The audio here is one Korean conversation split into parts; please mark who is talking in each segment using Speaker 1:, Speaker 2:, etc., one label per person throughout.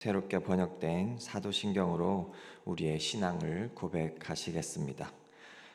Speaker 1: 새롭게 번역된 사도신경으로 우리의 신앙을 고백하시겠습니다.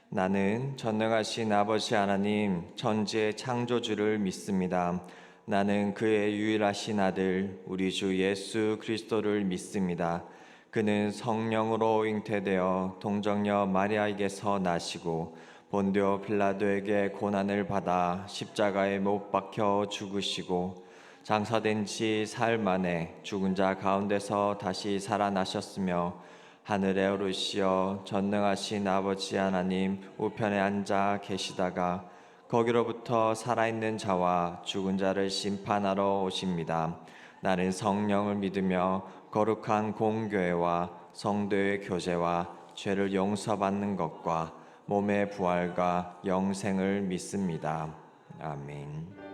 Speaker 1: 나는 전능하신 아버지 하나님 천지의 창조주를 믿습니다. 나는 그의 유일하신 아들 우리 주 예수 그리스도를 믿습니다. 그는 성령으로 잉태되어 동정녀 마리아에게서 나시고 본디오 빌라도에게 고난을 받아 십자가에 못 박혀 죽으시고 장사된 지 사흘 만에 죽은 자 가운데서 다시 살아나셨으며 하늘에 오르시어 전능하신 아버지 하나님 우편에 앉아 계시다가 거기로부터 살아있는 자와 죽은 자를 심판하러 오십니다. 나는 성령을 믿으며 거룩한 공교회와 성도의 교제와 죄를 용서받는 것과 몸의 부활과 영생을 믿습니다. 아멘.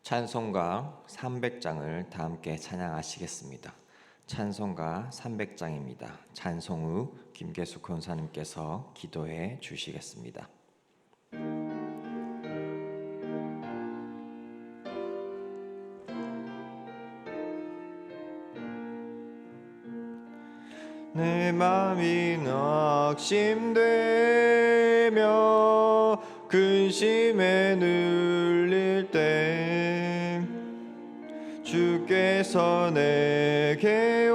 Speaker 1: 찬송가 300장을 다 함께 찬양하시겠습니다. 찬송가 300장입니다. 찬송 후 김계숙 권사님께서 기도해 주시겠습니다. 내 맘이 낙심되며 근심에 눌릴 때 주께서 내게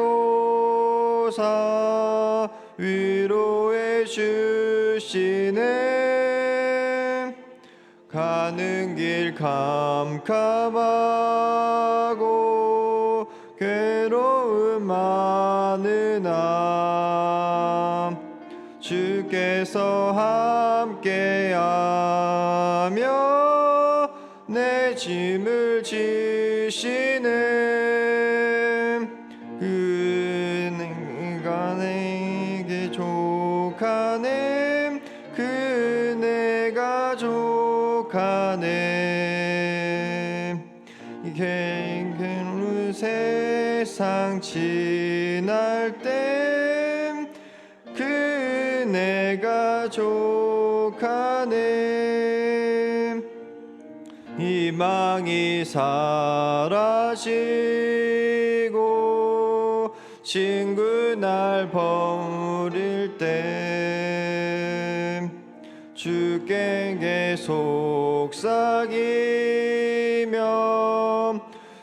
Speaker 1: 오사 위로해 주시네. 가는 길 캄캄하고 괴로움 많으나 주께서 함께하며 내 짐을 지시네. 그네가 내게 족하네. 그네가 족하네. 갱갱 세상 지날 때 그네가 족하네. 희망이 사라지고 친구 날 버릴 때 주께 계속 속삭이며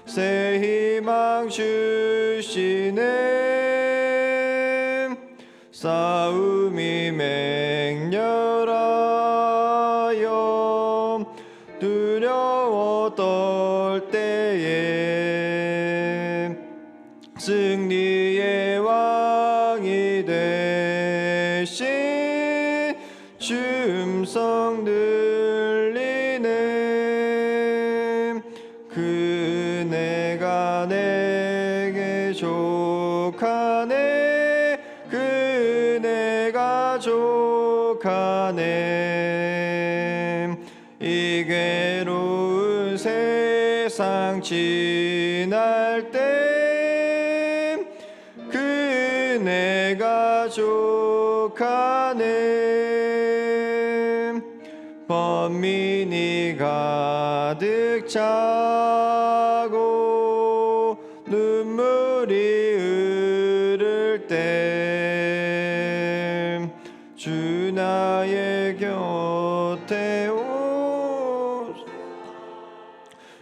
Speaker 1: 새 희망 주시네. 싸움이 맹렬하여 두려워 떨 때에 승리의 왕이 되신 주 음성 들리네. 그네가 내게 족하네. 그네가 족하네. 이 괴로운 세상 지날 때 그네가 족하네. 번민이 가득 차고 눈물이 흐를 때 주 나의 곁에 오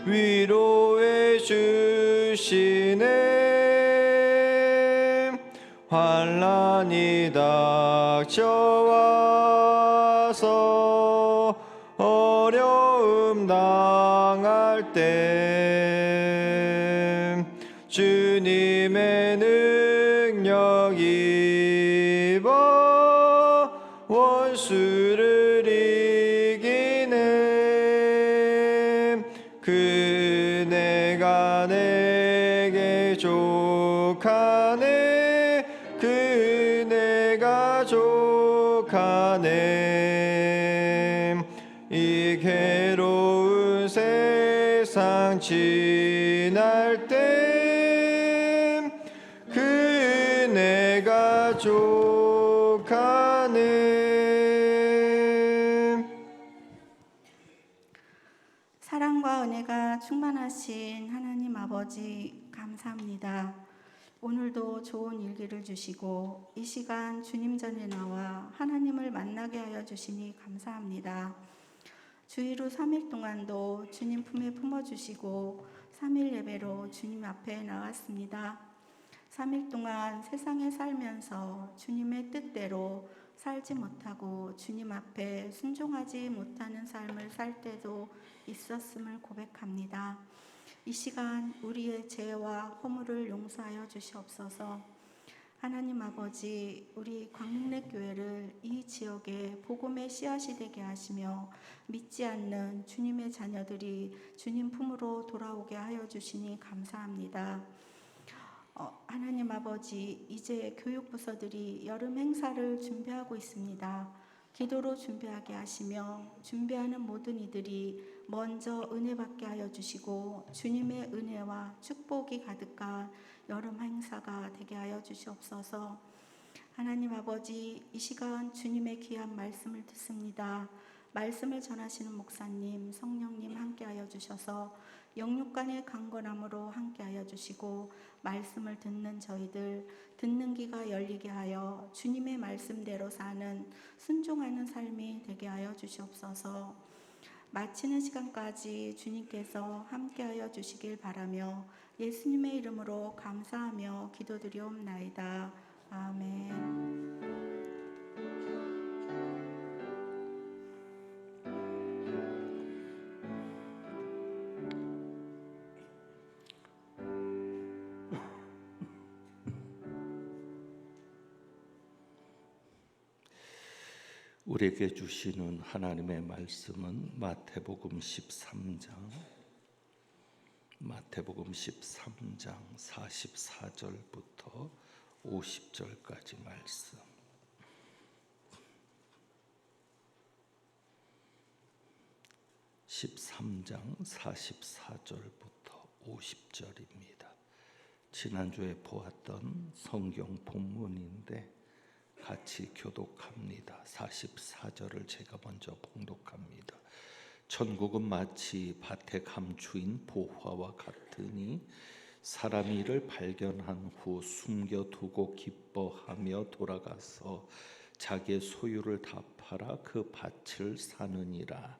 Speaker 1: 위로해 주시네. 환난이 닥쳐와서 어려움 당할 때 주님의 능력 입어 원수를 이기네. 그네가 내게 족하네. 그네가 족하네. 이 괴로운 세상 지날 때 그네가 족
Speaker 2: 사랑과 은혜가 충만하신 하나님 아버지 감사합니다. 오늘도 좋은 일기를 주시고 이 시간 주님 전에 나와 하나님을 만나게 하여 주시니 감사합니다. 주일 후 3일 동안도 주님 품에 품어주시고 3일 예배로 주님 앞에 나왔습니다. 3일 동안 세상에 살면서 주님의 뜻대로 살지 못하고 주님 앞에 순종하지 못하는 삶을 살 때도 있었음을 고백합니다. 이 시간 우리의 죄와 허물을 용서하여 주시옵소서. 하나님 아버지, 우리 광릉내교회를 이 지역에 복음의 씨앗이 되게 하시며 믿지 않는 주님의 자녀들이 주님 품으로 돌아오게 하여 주시니 감사합니다. 하나님 아버지, 이제 교육부서들이 여름 행사를 준비하고 있습니다. 기도로 준비하게 하시며 준비하는 모든 이들이 먼저 은혜 받게 하여 주시고 주님의 은혜와 축복이 가득한 여름 행사가 되게 하여 주시옵소서. 하나님 아버지, 이 시간 주님의 귀한 말씀을 듣습니다. 말씀을 전하시는 목사님, 성령님 함께하여 주셔서 영육간의 강건함으로 함께하여 주시고 말씀을 듣는 저희들 듣는 귀가 열리게 하여 주님의 말씀대로 사는 순종하는 삶이 되게 하여 주시옵소서. 마치는 시간까지 주님께서 함께하여 주시길 바라며 예수님의 이름으로 감사하며 기도드리옵나이다. 아멘.
Speaker 3: 우리에게 주시는 하나님의 말씀은 마태복음 13장 44절부터 50절까지 말씀. (13장) 44절부터 50절입니다. 지난주에 보았던 성경 본문인데 같이 교독합니다. 44절을 제가 먼저 봉독합니다. 천국은 마치 밭에 감추인 보화와 같으니 사람이 이를 발견한 후 숨겨두고 기뻐하며 돌아가서 자기의 소유를 다 팔아 그 밭을 사느니라.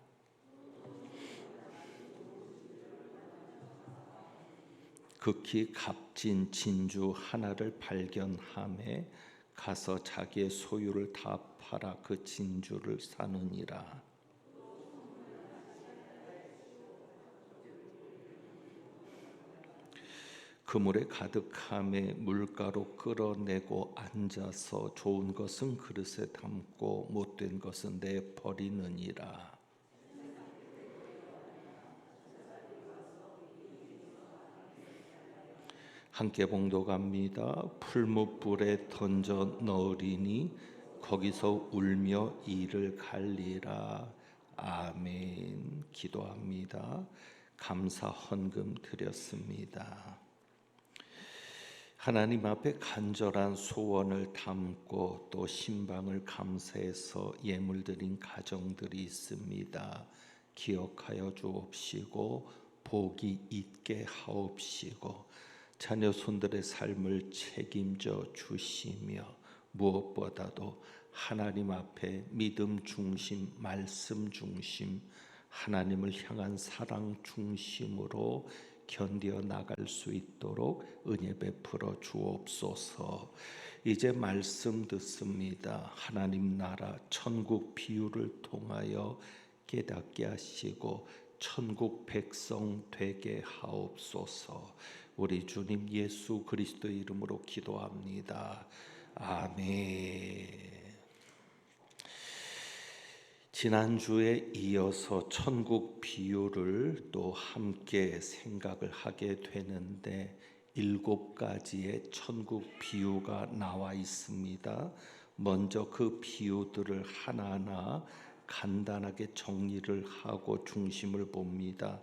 Speaker 3: 극히 값진 진주 하나를 발견함에 가서 자기의 소유를 다 팔아 그 진주를 사느니라. 그물에 가득함에 물가로 끌어내고 앉아서 좋은 것은 그릇에 담고 못된 것은 내버리느니라. 함께 봉독합니다. 풀무불에 던져 넣으리니 거기서 울며 이를 갈리라. 아멘. 기도합니다. 감사 헌금 드렸습니다. 하나님 앞에 간절한 소원을 담고 또 신방을 감사해서 예물 드린 가정들이 있습니다. 기억하여 주옵시고 복이 있게 하옵시고 자녀 손들의 삶을 책임져 주시며 무엇보다도 하나님 앞에 믿음 중심, 말씀 중심, 하나님을 향한 사랑 중심으로 견디어 나갈 수 있도록 은혜 베풀어 주옵소서. 이제 말씀 듣습니다. 하나님 나라 천국 비유를 통하여 깨닫게 하시고 천국 백성 되게 하옵소서. 우리 주님 예수 그리스도의 이름으로 기도합니다. 아멘. 지난주에 이어서 천국 비유를 또 함께 생각을 하게 되는데 7가지의 천국 비유가 나와 있습니다. 먼저 그 비유들을 하나하나 간단하게 정리를 하고 중심을 봅니다.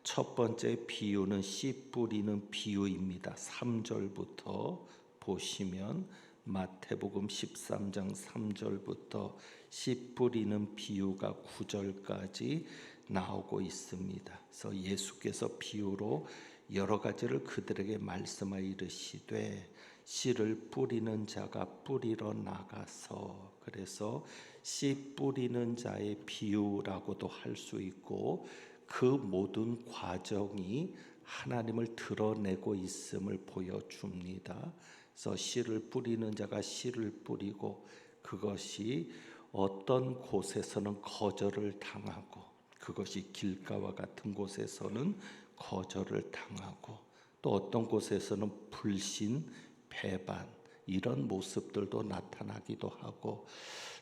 Speaker 3: 첫 번째 비유는 씨 뿌리는 비유입니다. 3절부터 보시면 마태복음 13장 3절부터 씨 뿌리는 비유가 9절까지 나오고 있습니다. 그래서 예수께서 비유로 여러 가지를 그들에게 말씀하여 이르시되 씨를 뿌리는 자가 뿌리러 나가서, 그래서 씨 뿌리는 자의 비유라고도 할 수 있고 그 모든 과정이 하나님을 드러내고 있음을 보여줍니다. 그래서 씨를 뿌리는 자가 씨를 뿌리고 그것이 어떤 곳에서는 거절을 당하고, 그것이 길가와 같은 곳에서는 거절을 당하고, 또 어떤 곳에서는 불신, 배반, 이런 모습들도 나타나기도 하고,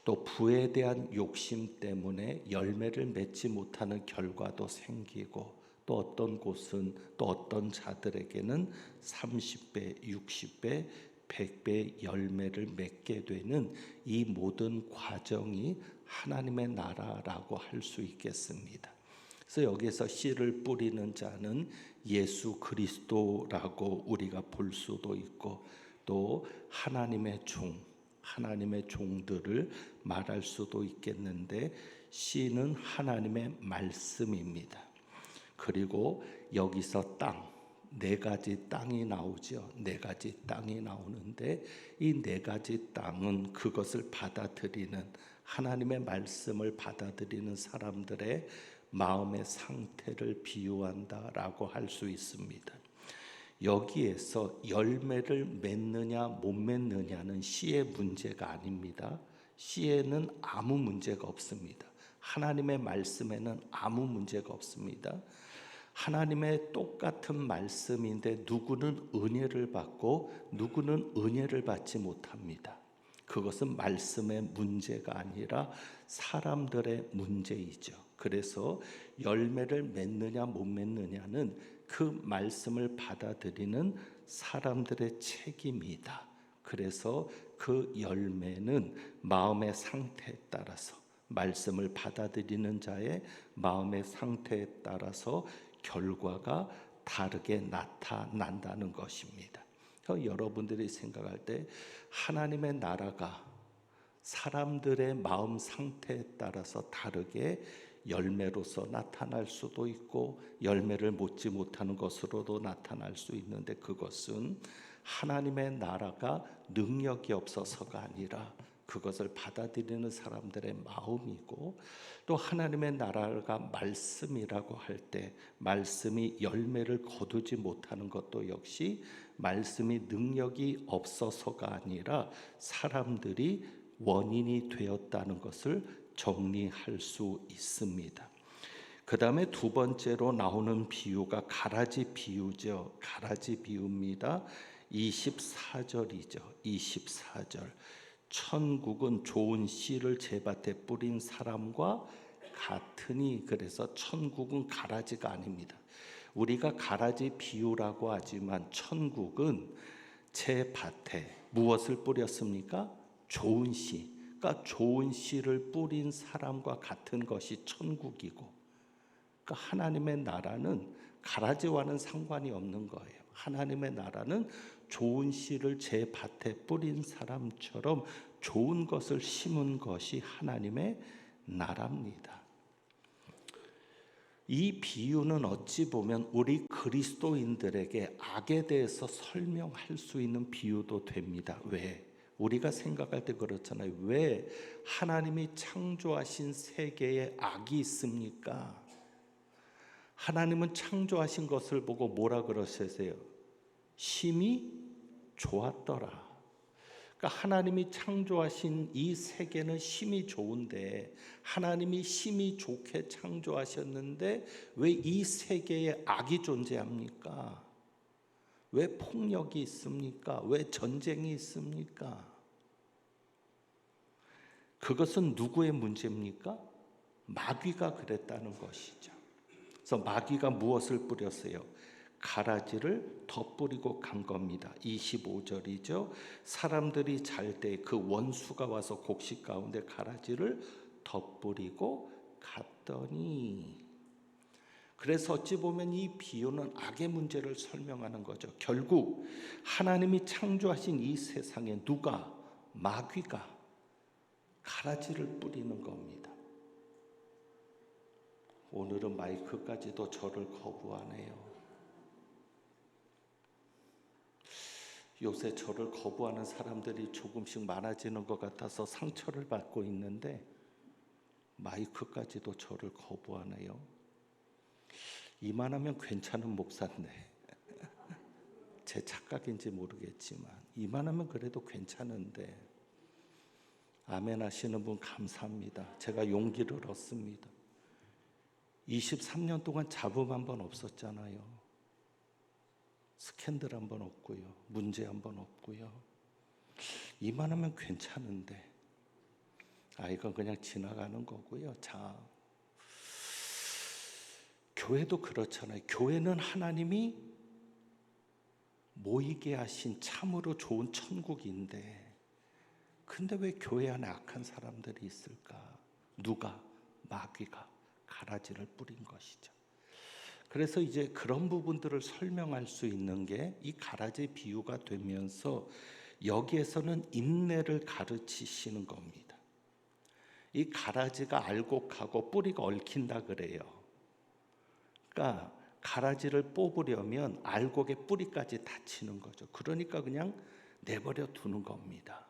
Speaker 3: 또 부에 대한 욕심 때문에 열매를 맺지 못하는 결과도 생기고, 또 어떤 곳은, 또 어떤 자들에게는 30배, 60배, 100배 열매를 맺게 되는 이 모든 과정이 하나님의 나라라고 할 수 있겠습니다. 그래서 여기서 씨를 뿌리는 자는 예수 그리스도라고 우리가 볼 수도 있고, 또 하나님의 종들을 말할 수도 있겠는데, 씨는 하나님의 말씀입니다. 그리고 여기서 네 가지 땅이 나오죠. 네 가지 땅이 나오는데 이 네 가지 땅은 그것을 받아들이는, 하나님의 말씀을 받아들이는 사람들의 마음의 상태를 비유한다라고 할 수 있습니다. 여기에서 열매를 맺느냐 못 맺느냐는 씨의 문제가 아닙니다. 씨에는 아무 문제가 없습니다. 하나님의 말씀에는 아무 문제가 없습니다. 하나님의 똑같은 말씀인데 누구는 은혜를 받고 누구는 은혜를 받지 못합니다. 그것은 말씀의 문제가 아니라 사람들의 문제이죠. 그래서 열매를 맺느냐 못 맺느냐는 그 말씀을 받아들이는 사람들의 책임이다. 그래서 그 열매는 마음의 상태에 따라서, 말씀을 받아들이는 자의 마음의 상태에 따라서 결과가 다르게 나타난다는 것입니다. 여러분들이 생각할 때 하나님의 나라가 사람들의 마음 상태에 따라서 다르게 열매로서 나타날 수도 있고 열매를 맺지 못하는 것으로도 나타날 수 있는데, 그것은 하나님의 나라가 능력이 없어서가 아니라 그것을 받아들이는 사람들의 마음이고, 또 하나님의 나라가 말씀이라고 할 때 말씀이 열매를 거두지 못하는 것도 역시 말씀이 능력이 없어서가 아니라 사람들이 원인이 되었다는 것을 정리할 수 있습니다. 그 다음에 두 번째로 나오는 비유가 가라지 비유죠. 가라지 비유입니다. 24절이죠. 24절. 천국은 좋은 씨를 제 밭에 뿌린 사람과 같으니, 그래서 천국은 가라지가 아닙니다. 우리가 가라지 비유라고 하지만 천국은 제 밭에 무엇을 뿌렸습니까? 좋은 씨. 그러니까 좋은 씨를 뿌린 사람과 같은 것이 천국이고, 그러니까 하나님의 나라는 가라지와는 상관이 없는 거예요. 하나님의 나라는 좋은 씨를 제 밭에 뿌린 사람처럼 좋은 것을 심은 것이 하나님의 나라입니다. 이 비유는 어찌 보면 우리 그리스도인들에게 악에 대해서 설명할 수 있는 비유도 됩니다. 왜? 우리가 생각할 때 그렇잖아요. 왜 하나님이 창조하신 세계에 악이 있습니까? 하나님은 창조하신 것을 보고 뭐라 그러세요? 심히 좋았더라. 그러니까 하나님이 창조하신 이 세계는 심히 좋은데, 하나님이 심히 좋게 창조하셨는데 왜 이 세계에 악이 존재합니까? 왜 폭력이 있습니까? 왜 전쟁이 있습니까? 그것은 누구의 문제입니까? 마귀가 그랬다는 것이죠. 그래서 마귀가 무엇을 뿌렸어요? 가라지를 덧뿌리고 간 겁니다. 25절이죠. 사람들이 잘 때 그 원수가 와서 곡식 가운데 가라지를 덧뿌리고 갔더니, 그래서 어찌 보면 이 비유는 악의 문제를 설명하는 거죠. 결국 하나님이 창조하신 이 세상에 누가, 마귀가 가라지를 뿌리는 겁니다. 오늘은 마이크까지도 저를 거부하네요. 요새 저를 거부하는 사람들이 조금씩 많아지는 것 같아서 상처를 받고 있는데 마이크까지도 저를 거부하네요. 이만하면 괜찮은 목사인데 제 착각인지 모르겠지만 이만하면 그래도 괜찮은데 아멘 하시는 분 감사합니다. 제가 용기를 얻습니다. 23년 동안 잡음 한 번 없었잖아요. 스캔들 한 번 없고요. 문제 한 번 없고요. 이만하면 괜찮은데 이건 그냥 지나가는 거고요. 자, 교회도 그렇잖아요. 교회는 하나님이 모이게 하신 참으로 좋은 천국인데 근데 왜 교회 안에 악한 사람들이 있을까? 누가? 마귀가 가라지를 뿌린 것이죠. 그래서 이제 그런 부분들을 설명할 수 있는 게 이 가라지 비유가 되면서 여기에서는 인내를 가르치시는 겁니다. 이 가라지가 알곡하고 뿌리가 얽힌다 그래요. 그러니까 가라지를 뽑으려면 알곡의 뿌리까지 다치는 거죠. 그러니까 그냥 내버려 두는 겁니다.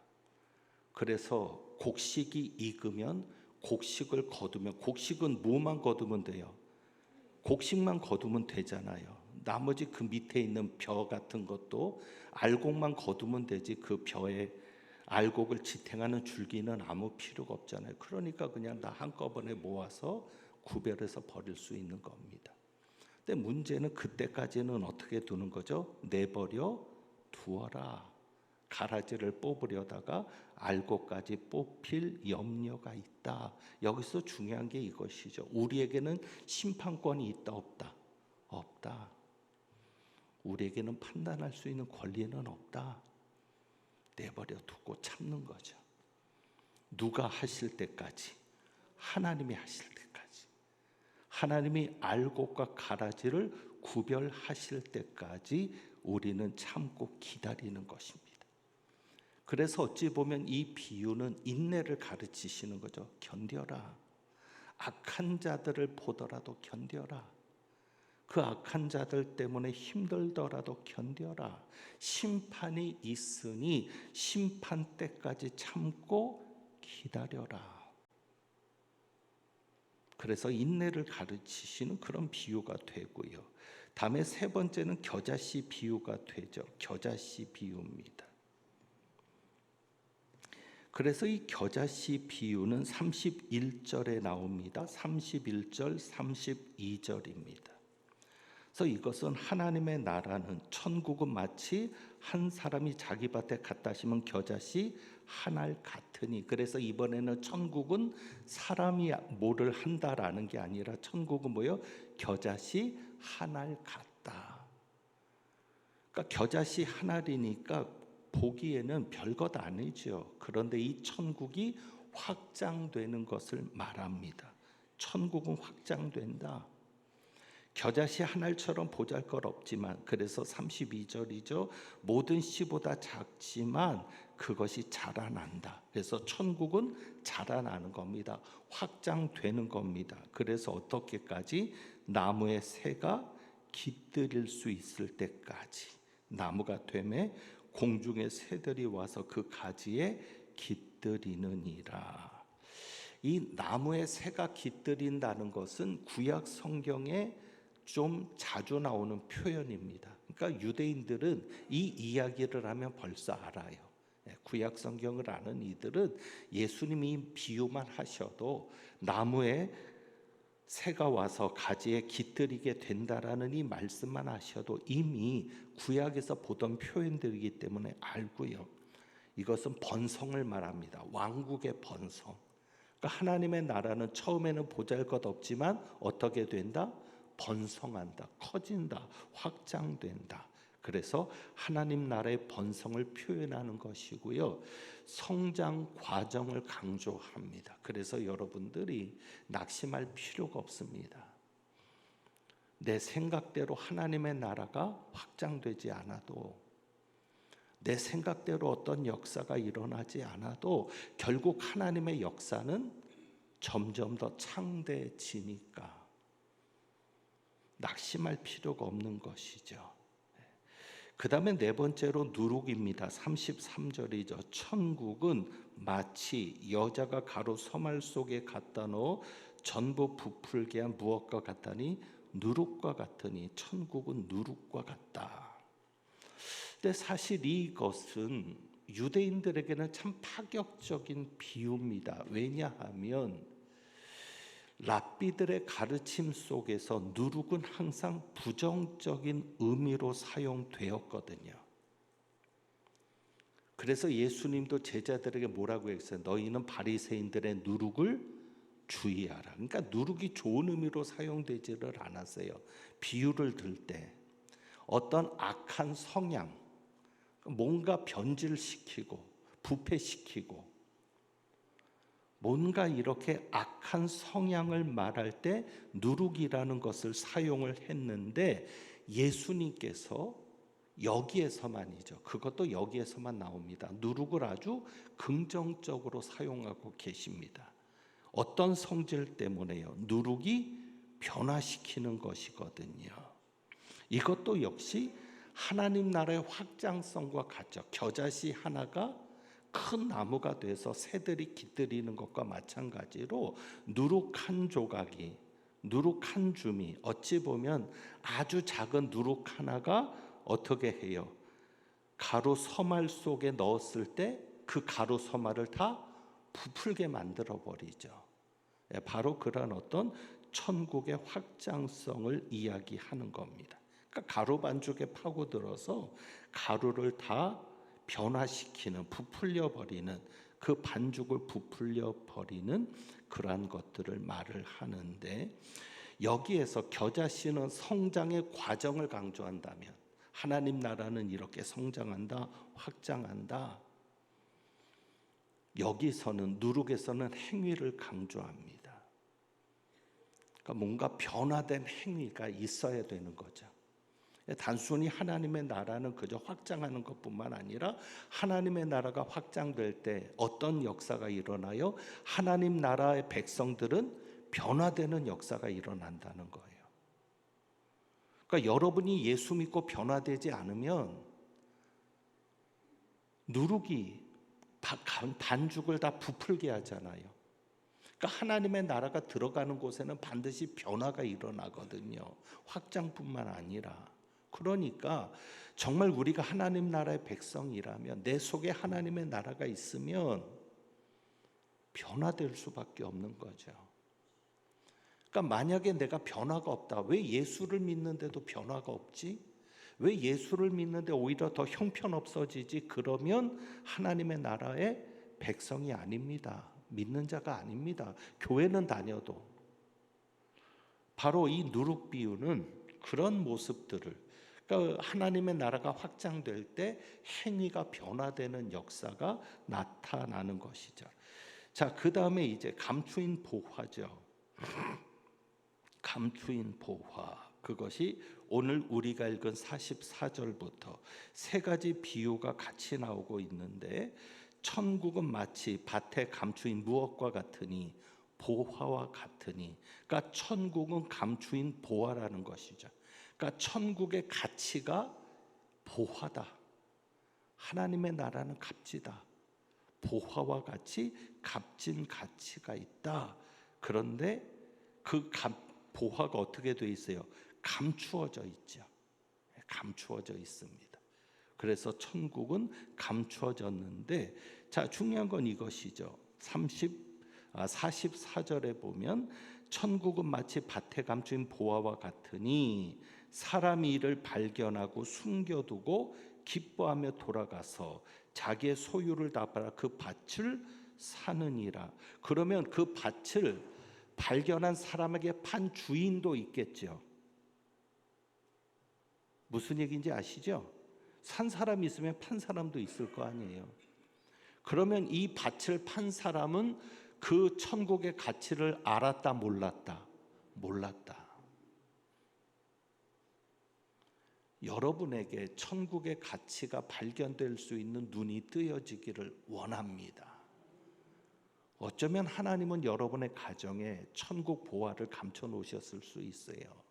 Speaker 3: 그래서 곡식이 익으면 곡식을 거두면, 곡식은 뭐만 거두면 돼요? 곡식만 거두면 되잖아요. 나머지 그 밑에 있는 벼 같은 것도 알곡만 거두면 되지 그 벼에 알곡을 지탱하는 줄기는 아무 필요가 없잖아요. 그러니까 그냥 다 한꺼번에 모아서 구별해서 버릴 수 있는 겁니다. 근데 문제는 그때까지는 어떻게 두는 거죠? 내버려 두어라. 가라지를 뽑으려다가 알곡까지 뽑힐 염려가 있다. 여기서 중요한 게 이것이죠. 우리에게는 심판권이 있다 없다? 없다. 우리에게는 판단할 수 있는 권리는 없다. 내버려 두고 참는 거죠. 누가 하실 때까지? 하나님이 하실 때까지. 하나님이 알곡과 가라지를 구별하실 때까지 우리는 참고 기다리는 것입니다. 그래서 어찌 보면 이 비유는 인내를 가르치시는 거죠. 견뎌라. 악한 자들을 보더라도 견뎌라. 그 악한 자들 때문에 힘들더라도 견뎌라. 심판이 있으니 심판 때까지 참고 기다려라. 그래서 인내를 가르치시는 그런 비유가 되고요. 다음에 세 번째는 겨자씨 비유가 되죠. 겨자씨 비유입니다. 그래서 이 겨자씨 비유는 31절에 나옵니다. 31절, 32절입니다. 그래서 이것은 하나님의 나라는 천국은 마치 한 사람이 자기 밭에 갖다 심은 겨자씨 한 알 같으니. 그래서 이번에는 천국은 사람이 뭐를 한다라는 게 아니라 천국은 뭐예요? 겨자씨 한 알 같다. 그러니까 겨자씨 한 알이니까 보기에는 별것 아니죠. 그런데 이 천국이 확장되는 것을 말합니다. 천국은 확장된다. 겨자씨 한 알처럼 보잘것없지만, 그래서 32절이죠. 모든 씨보다 작지만 그것이 자라난다. 그래서 천국은 자라나는 겁니다. 확장되는 겁니다. 그래서 어떻게까지? 나무의 새가 깃들일 수 있을 때까지. 나무가 되매 공중의 새들이 와서 그 가지에 깃들이느니라. 이 나무의 새가 깃들인다는 것은 구약 성경에 좀 자주 나오는 표현입니다. 그러니까 유대인들은 이 이야기를 하면 벌써 알아요. 구약 성경을 아는 이들은 예수님이 비유만 하셔도 나무에 새가 와서 가지에 깃들이게 된다라는 이 말씀만 하셔도 이미 구약에서 보던 표현들이기 때문에 알고요. 이것은 번성을 말합니다. 왕국의 번성. 그러니까 하나님의 나라는 처음에는 보잘것없지만 어떻게 된다? 번성한다, 커진다, 확장된다. 그래서 하나님 나라의 번성을 표현하는 것이고요. 성장 과정을 강조합니다. 그래서 여러분들이 낙심할 필요가 없습니다. 내 생각대로 하나님의 나라가 확장되지 않아도, 내 생각대로 어떤 역사가 일어나지 않아도 결국 하나님의 역사는 점점 더 창대해지니까 낙심할 필요가 없는 것이죠. 그 다음에 네 번째로 누룩입니다. 33절이죠. 천국은 마치 여자가 가루 서말 속에 갖다 넣어 전부 부풀게 한 무엇과 같다니 누룩과 같으니 천국은 누룩과 같다. 근데 사실 이것은 유대인들에게는 참 파격적인 비유입니다. 왜냐하면 랍비들의 가르침 속에서 누룩은 항상 부정적인 의미로 사용되었거든요. 그래서 예수님도 제자들에게 뭐라고 했어요? 너희는 바리새인들의 누룩을 주의하라. 그러니까 누룩이 좋은 의미로 사용되지를 않았어요. 비유를 들 때 어떤 악한 성향, 뭔가 변질시키고 부패시키고 뭔가 이렇게 악한 성향을 말할 때 누룩이라는 것을 사용을 했는데, 예수님께서 여기에서만이죠. 그것도 여기에서만 나옵니다. 누룩을 아주 긍정적으로 사용하고 계십니다. 어떤 성질 때문에요? 누룩이 변화시키는 것이거든요. 이것도 역시 하나님 나라의 확장성과 같죠. 겨자씨 하나가 큰 나무가 돼서 새들이 깃들이는 것과 마찬가지로 누룩 한 조각이, 누룩 한 줌이 어찌 보면 아주 작은 누룩 하나가 어떻게 해요? 가루 서말 속에 넣었을 때 그 가루 서말을 다 부풀게 만들어 버리죠. 바로 그런 어떤 천국의 확장성을 이야기하는 겁니다. 그러니까 가루 반죽에 파고들어서 가루를 다 변화시키는, 부풀려 버리는, 그 반죽을 부풀려 버리는 그러한 것들을 말을 하는데, 여기에서 겨자씨는 성장의 과정을 강조한다면 하나님 나라는 이렇게 성장한다, 확장한다. 여기서는 누룩에서는 행위를 강조합니다. 그러니까 뭔가 변화된 행위가 있어야 되는 거죠. 단순히 하나님의 나라는 그저 확장하는 것뿐만 아니라 하나님의 나라가 확장될 때 어떤 역사가 일어나요? 하나님 나라의 백성들은 변화되는 역사가 일어난다는 거예요. 그러니까 여러분이 예수 믿고 변화되지 않으면 누룩이 반죽을 다 부풀게 하잖아요. 그러니까 하나님의 나라가 들어가는 곳에는 반드시 변화가 일어나거든요. 확장뿐만 아니라. 그러니까 정말 우리가 하나님 나라의 백성이라면, 내 속에 하나님의 나라가 있으면 변화될 수밖에 없는 거죠. 그러니까 만약에 내가 변화가 없다. 왜 예수를 믿는데도 변화가 없지? 왜 예수를 믿는데 오히려 더 형편없어지지? 그러면 하나님의 나라의 백성이 아닙니다. 믿는 자가 아닙니다. 교회는 다녀도. 바로 이 누룩 비유는 그런 모습들을, 그러니까 하나님의 나라가 확장될 때 행위가 변화되는 역사가 나타나는 것이죠. 자, 그 다음에 이제 감추인 보화죠. 감추인 보화. 그것이 오늘 우리가 읽은 44절부터 세 가지 비유가 같이 나오고 있는데, 천국은 마치 밭에 감추인 무엇과 같으니 보화와 같으니, 그러니까 천국은 감추인 보화라는 것이죠. 그러니까 천국의 가치가 보화다. 하나님의 나라는 값지다. 보화와 같이 값진 가치가 있다. 그런데 그 보화가 어떻게 돼 있어요? 감추어져 있죠. 감추어져 있습니다. 그래서 천국은 감추어졌는데, 자, 중요한 건 이것이죠. 44절에 보면 천국은 마치 밭에 감춘 보화와 같으니 사람이 이를 발견하고 숨겨두고 기뻐하며 돌아가서 자기의 소유를 다 팔아 그 밭을 사느니라. 그러면 그 밭을 발견한 사람에게 판 주인도 있겠죠. 무슨 얘기인지 아시죠? 산 사람이 있으면 판 사람도 있을 거 아니에요. 그러면 이 밭을 판 사람은 그 천국의 가치를 알았다, 몰랐다? 몰랐다. 여러분에게 천국의 가치가 발견될 수 있는 눈이 뜨여지기를 원합니다. 어쩌면 하나님은 여러분의 가정에 천국 보화를 감춰 놓으셨을 수 있어요.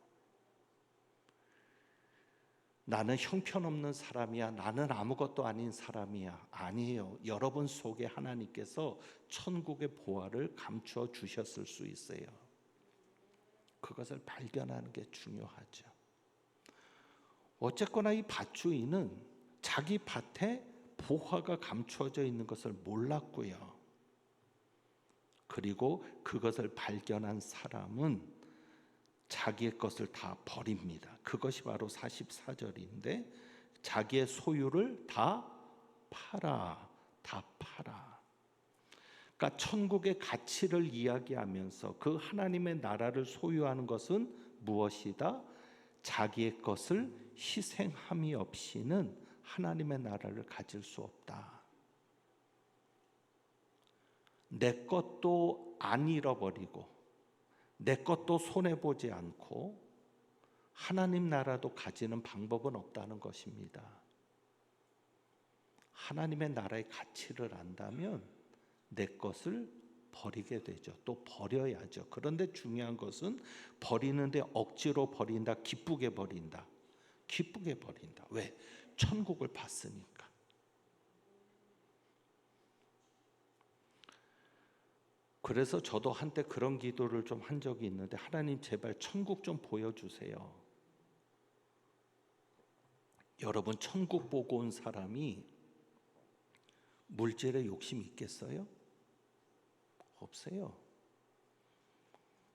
Speaker 3: 나는 형편없는 사람이야, 나는 아무것도 아닌 사람이야. 아니에요. 여러분 속에 하나님께서 천국의 보화를 감추어 주셨을 수 있어요. 그것을 발견하는 게 중요하죠. 어쨌거나 이 밭주인은 자기 밭에 보화가 감추어져 있는 것을 몰랐고요. 그리고 그것을 발견한 사람은 자기의 것을 다 버립니다. 그것이 바로 44절인데 자기의 소유를 다 팔아. 그러니까 천국의 가치를 이야기하면서 그 하나님의 나라를 소유하는 것은 무엇이다? 자기의 것을 희생함이 없이는 하나님의 나라를 가질 수 없다. 내 것도 안 잃어버리고 내 것도 손해보지 않고 하나님 나라도 가지는 방법은 없다는 것입니다. 하나님의 나라의 가치를 안다면 내 것을 버리게 되죠. 또 버려야죠. 그런데 중요한 것은 버리는데 억지로 버린다, 기쁘게 버린다. 기쁘게 버린다. 왜? 천국을 봤으니까. 그래서 저도 한때 그런 기도를 좀 한 적이 있는데, 하나님 제발 천국 좀 보여주세요. 여러분, 천국 보고 온 사람이 물질에 욕심이 있겠어요? 없어요.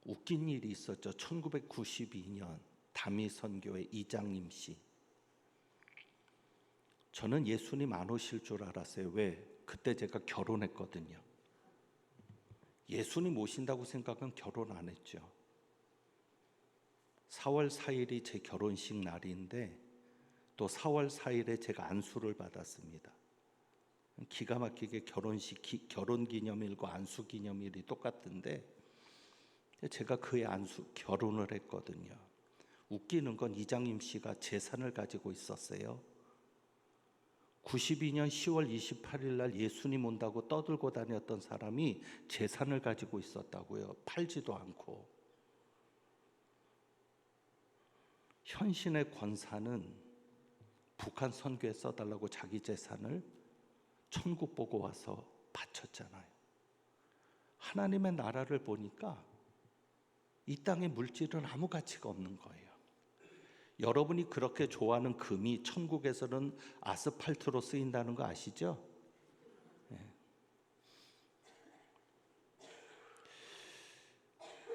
Speaker 3: 웃긴 일이 있었죠. 1992년 다미선교회 이장님 씨. 저는 예수님 안 오실 줄 알았어요. 왜? 그때 제가 결혼했거든요. 예수님 오신다고 생각은 결혼 안 했죠. 4월 4일이 제 결혼식 날인데 또 4월 4일에 제가 안수를 받았습니다. 기가 막히게 결혼기념일과 안수기념일이 똑같은데 제가 그의 결혼을 했거든요. 웃기는 건 이장님 씨가 재산을 가지고 있었어요. 92년 10월 28일 날 예수님 온다고 떠들고 다녔던 사람이 재산을 가지고 있었다고요. 팔지도 않고. 현신의 권사는 북한 선교에 써달라고 자기 재산을 천국 보고 와서 바쳤잖아요. 하나님의 나라를 보니까 이 땅의 물질은 아무 가치가 없는 거예요. 여러분이 그렇게 좋아하는 금이 천국에서는 아스팔트로 쓰인다는 거 아시죠? 네.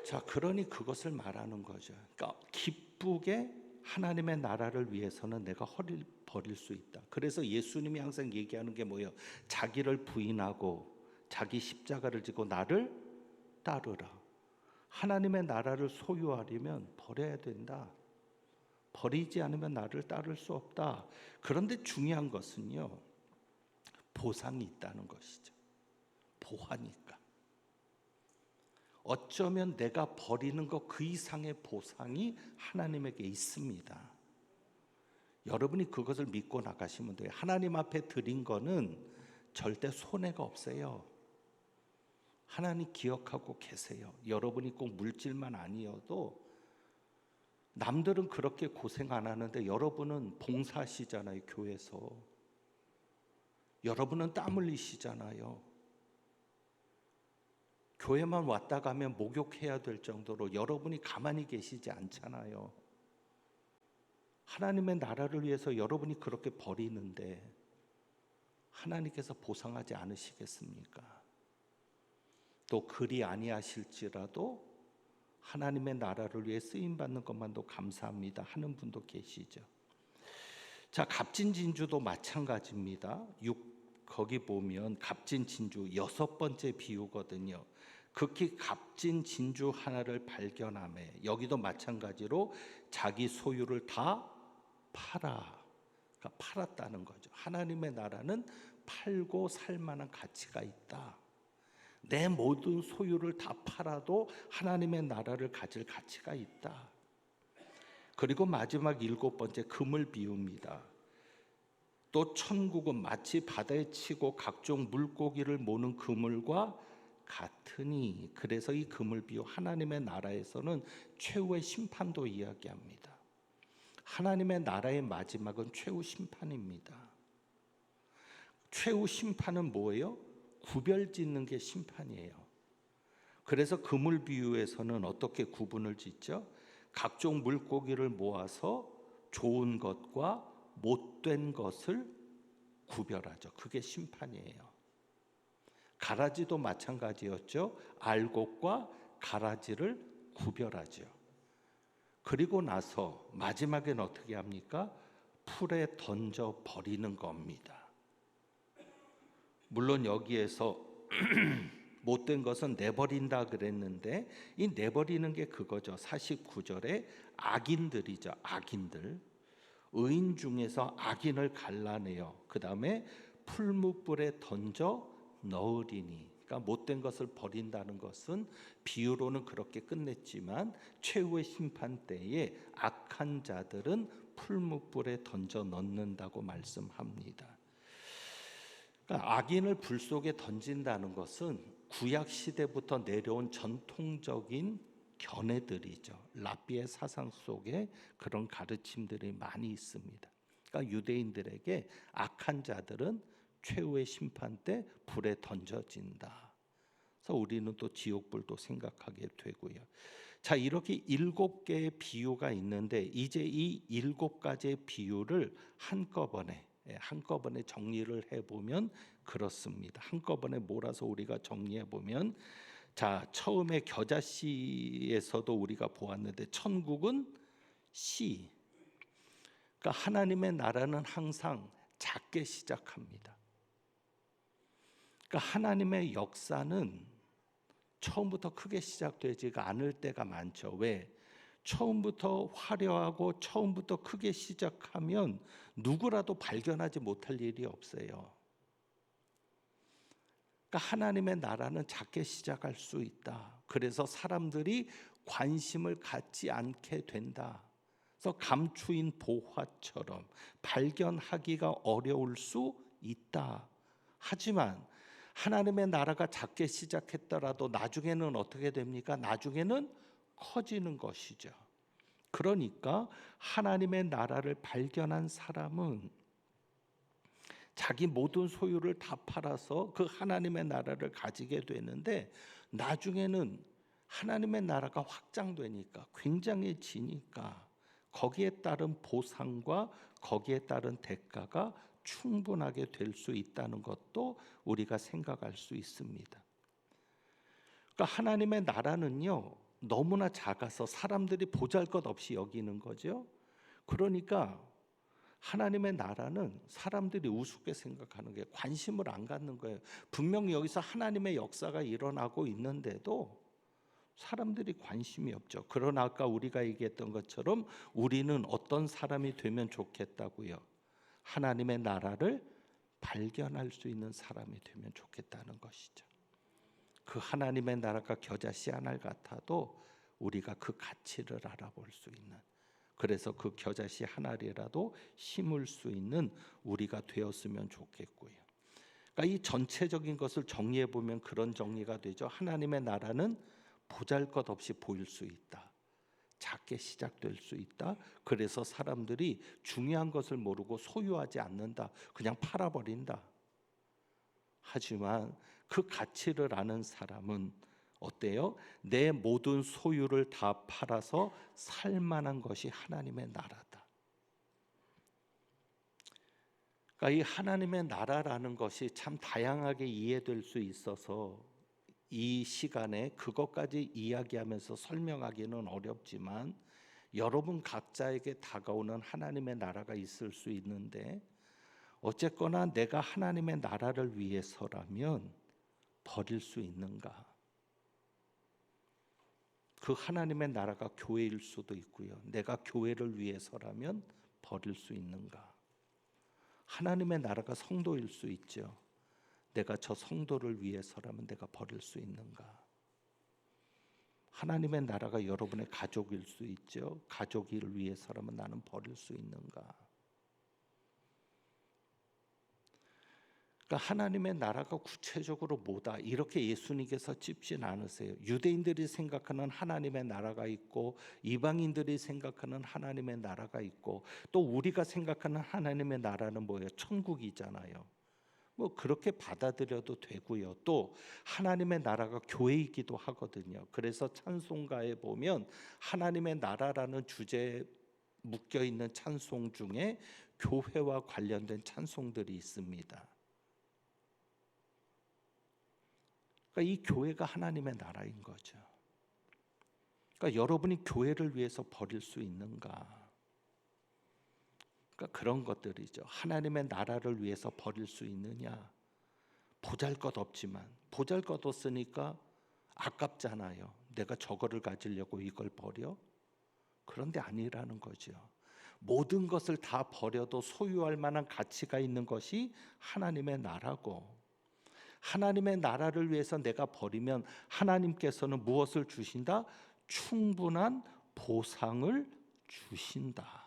Speaker 3: 자, 그러니 그것을 말하는 거죠. 그러니까 기쁘게 하나님의 나라를 위해서는 내가 허리를 버릴 수 있다. 그래서 예수님이 항상 얘기하는 게 뭐예요? 자기를 부인하고 자기 십자가를 지고 나를 따르라. 하나님의 나라를 소유하려면 버려야 된다. 버리지 않으면 나를 따를 수 없다. 그런데 중요한 것은요, 보상이 있다는 것이죠. 보화니까. 어쩌면 내가 버리는 것 그 이상의 보상이 하나님에게 있습니다. 여러분이 그것을 믿고 나가시면 돼요. 하나님 앞에 드린 거는 절대 손해가 없어요. 하나님 기억하고 계세요. 여러분이 꼭 물질만 아니어도 남들은 그렇게 고생 안 하는데 여러분은 봉사하시잖아요. 교회에서. 여러분은 땀 흘리시잖아요. 교회만 왔다 가면 목욕해야 될 정도로 여러분이 가만히 계시지 않잖아요. 하나님의 나라를 위해서 여러분이 그렇게 버리는데 하나님께서 보상하지 않으시겠습니까? 또 그리 아니하실지라도 하나님의 나라를 위해 쓰임받는 것만도 감사합니다 하는 분도 계시죠. 자, 갑진진주도 마찬가지입니다. 거기 보면 갑진진주 6번째 비유거든요. 극히 값진 진주 하나를 발견함에 여기도 마찬가지로 자기 소유를 다 팔아. 그러니까 팔았다는 거죠. 하나님의 나라는 팔고 살 만한 가치가 있다. 내 모든 소유를 다 팔아도 하나님의 나라를 가질 가치가 있다. 그리고 마지막 7번째 금을 비웁니다. 또 천국은 마치 바다에 치고 각종 물고기를 모는 그물과 같으니, 그래서 이 금을 비유 하나님의 나라에서는 최후의 심판도 이야기합니다. 하나님의 나라의 마지막은 최후 심판입니다. 최후 심판은 뭐예요? 구별짓는 게 심판이에요. 그래서 그물 비유에서는 어떻게 구분을 짓죠? 각종 물고기를 모아서 좋은 것과 못된 것을 구별하죠. 그게 심판이에요. 가라지도 마찬가지였죠. 알곡과 가라지를 구별하죠. 그리고 나서 마지막엔 어떻게 합니까? 풀에 던져 버리는 겁니다. 물론 여기에서 못된 것은 내버린다 그랬는데, 이 내버리는 게 그거죠. 49절에 악인들이죠. 악인들. 의인 중에서 악인을 갈라내어 그 다음에 풀무불에 던져 넣으리니. 그러니까 못된 것을 버린다는 것은 비유로는 그렇게 끝냈지만 최후의 심판 때에 악한 자들은 풀무불에 던져 넣는다고 말씀합니다. 그러니까 악인을 불 속에 던진다는 것은 구약 시대부터 내려온 전통적인 견해들이죠. 랍비의 사상 속에 그런 가르침들이 많이 있습니다. 그러니까 유대인들에게 악한 자들은 최후의 심판 때 불에 던져진다. 그래서 우리는 또 지옥불도 생각하게 되고요. 자, 이렇게 7개의 비유가 있는데 이제 이 7가지의 비유를 한꺼번에 정리를 해보면 그렇습니다. 한꺼번에 몰아서 우리가 정리해보면, 자, 처음에 겨자씨에서도 우리가 보았는데 천국은 씨. 그러니까 하나님의 나라는 항상 작게 시작합니다. 그러니까 하나님의 역사는 처음부터 크게 시작되지가 않을 때가 많죠. 왜? 처음부터 화려하고 처음부터 크게 시작하면 누구라도 발견하지 못할 일이 없어요. 그러니까 하나님의 나라는 작게 시작할 수 있다. 그래서 사람들이 관심을 갖지 않게 된다. 그래서 감추인 보화처럼 발견하기가 어려울 수 있다. 하지만 하나님의 나라가 작게 시작했더라도 나중에는 어떻게 됩니까? 나중에는 커지는 것이죠. 그러니까 하나님의 나라를 발견한 사람은 자기 모든 소유를 다 팔아서 그 하나님의 나라를 가지게 되는데, 나중에는 하나님의 나라가 확장되니까, 굉장해지니까 거기에 따른 보상과 거기에 따른 대가가 충분하게 될 수 있다는 것도 우리가 생각할 수 있습니다. 그러니까 하나님의 나라는요, 너무나 작아서 사람들이 보잘것없이 여기는 거죠. 그러니까 하나님의 나라는 사람들이 우습게 생각하는 게, 관심을 안 갖는 거예요. 분명히 여기서 하나님의 역사가 일어나고 있는데도 사람들이 관심이 없죠. 그러나 아까 우리가 얘기했던 것처럼 우리는 어떤 사람이 되면 좋겠다고요? 하나님의 나라를 발견할 수 있는 사람이 되면 좋겠다는 것이죠. 그 하나님의 나라가 겨자씨 하나 같아도 우리가 그 가치를 알아볼 수 있는, 그래서 그 겨자씨 하나라도 심을 수 있는 우리가 되었으면 좋겠고요. 그러니까 이 전체적인 것을 정리해 보면 그런 정리가 되죠. 하나님의 나라는 보잘것없이 보일 수 있다. 작게 시작될 수 있다. 그래서 사람들이 중요한 것을 모르고 소유하지 않는다. 그냥 팔아버린다. 하지만 그 가치를 아는 사람은 어때요? 내 모든 소유를 다 팔아서 살 만한 것이 하나님의 나라다. 그러니까 이 하나님의 나라라는 것이 참 다양하게 이해될 수 있어서 이 시간에 그것까지 이야기하면서 설명하기는 어렵지만, 여러분 각자에게 다가오는 하나님의 나라가 있을 수 있는데, 어쨌거나 내가 하나님의 나라를 위해서라면 버릴 수 있는가? 그 하나님의 나라가 교회일 수도 있고요. 내가 교회를 위해서라면 버릴 수 있는가? 하나님의 나라가 성도일 수 있죠. 내가 저 성도를 위해서라면 내가 버릴 수 있는가? 하나님의 나라가 여러분의 가족일 수 있죠. 가족을 위해서라면 나는 버릴 수 있는가? 그러니까 하나님의 나라가 구체적으로 뭐다 이렇게 예수님께서 찝진 않으세요. 유대인들이 생각하는 하나님의 나라가 있고 이방인들이 생각하는 하나님의 나라가 있고 또 우리가 생각하는 하나님의 나라는 뭐예요? 천국이잖아요. 뭐 그렇게 받아들여도 되고요. 또 하나님의 나라가 교회이기도 하거든요. 그래서 찬송가에 보면 하나님의 나라라는 주제에 묶여 있는 찬송 중에 교회와 관련된 찬송들이 있습니다. 그러니까 이 교회가 하나님의 나라인 거죠. 그러니까 여러분이 교회를 위해서 버릴 수 있는가? 그러니까 그런 것들이죠. 하나님의 나라를 위해서 버릴 수 있느냐? 보잘것없지만 보잘것없으니까 아깝잖아요. 내가 저거를 가지려고 이걸 버려? 그런데 아니라는 거죠. 모든 것을 다 버려도 소유할 만한 가치가 있는 것이 하나님의 나라고, 하나님의 나라를 위해서 내가 버리면 하나님께서는 무엇을 주신다? 충분한 보상을 주신다.